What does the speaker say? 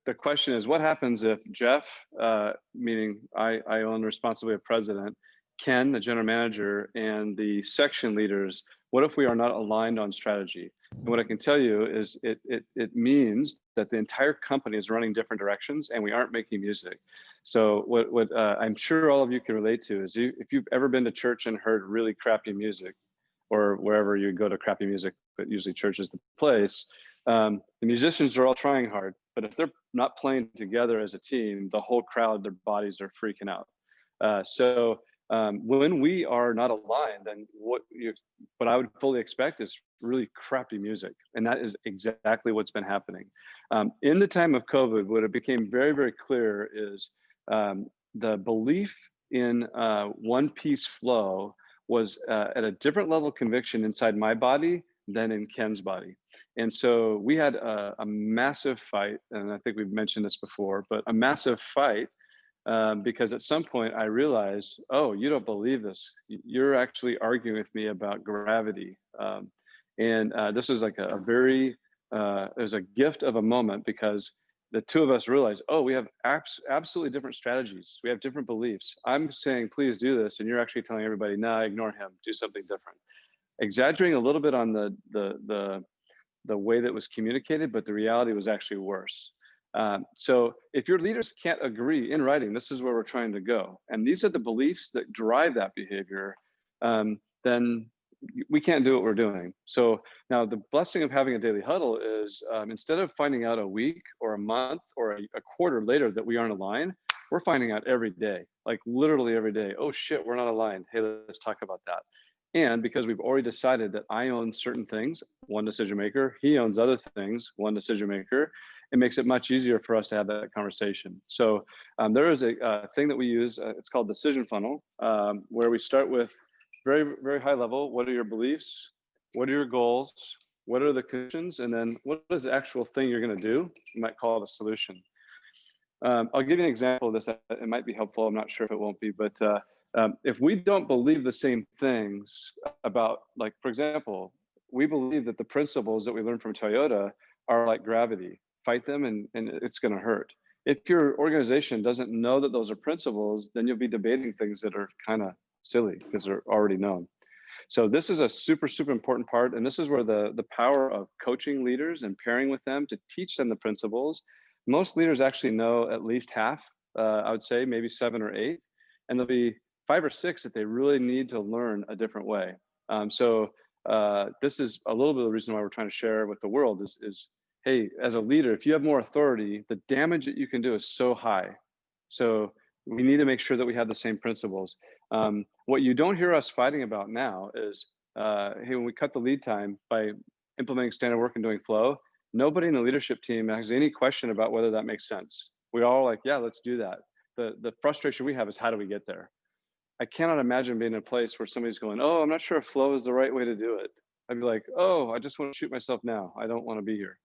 The question is, what happens if Jeff, meaning I own responsibility of president, Ken, the general manager, and the section leaders, what if we are not aligned on strategy? And what I can tell you is it means that the entire company is running different directions and we aren't making music. So what I'm sure all of you can relate to is if you've ever been to church and heard really crappy music, or wherever you go to crappy music, but usually church is the place. The musicians are all trying hard, but if they're not playing together as a team, the whole crowd, their bodies are freaking out. When we are not aligned, then what I would fully expect is really crappy music, and that is exactly what's been happening. In the time of COVID, what it became very, very clear is the belief in one piece flow was at a different level of conviction inside my body than in Ken's body. And so we had a massive fight, and I think we've mentioned this before, but a massive fight because at some point I realized, oh, you don't believe this. You're actually arguing with me about gravity. This was like it was a gift of a moment because the two of us realized, oh, we have absolutely different strategies. We have different beliefs. I'm saying, please do this. And you're actually telling everybody, nah, ignore him, do something different. Exaggerating a little bit on the way that was communicated, but the reality was actually worse. So if your leaders can't agree in writing, this is where we're trying to go. And these are the beliefs that drive that behavior, then we can't do what we're doing. So now the blessing of having a daily huddle is instead of finding out a week or a month or a quarter later that we aren't aligned, we're finding out every day, like literally every day. Oh shit, we're not aligned. Hey, let's talk about that. And because we've already decided that I own certain things, one decision maker, he owns other things, one decision maker, it makes it much easier for us to have that conversation. So there is a thing that we use, it's called decision funnel, where we start with very, very high level. What are your beliefs? What are your goals? What are the conditions? And then what is the actual thing you're going to do? You might call it a solution. I'll give you an example of this. It might be helpful. I'm not sure if it won't be, but if we don't believe the same things about, like, for example, we believe that the principles that we learned from Toyota are like gravity. Fight them and it's going to hurt. If your organization doesn't know that those are principles, then you'll be debating things that are kind of silly because they're already known. So this is a super, super important part. And this is where the power of coaching leaders and pairing with them to teach them the principles. Most leaders actually know at least half, I would say maybe 7 or 8. And there'll be 5 or 6 that they really need to learn a different way. This is a little bit of the reason why we're trying to share with the world is, hey, as a leader, if you have more authority, the damage that you can do is so high. So we need to make sure that we have the same principles. What you don't hear us fighting about now is, hey, when we cut the lead time by implementing standard work and doing flow, nobody in the leadership team has any question about whether that makes sense. We're all like, yeah, let's do that. The frustration we have is how do we get there? I cannot imagine being in a place where somebody's going, oh, I'm not sure if flow is the right way to do it. I'd be like, oh, I just want to shoot myself now. I don't want to be here.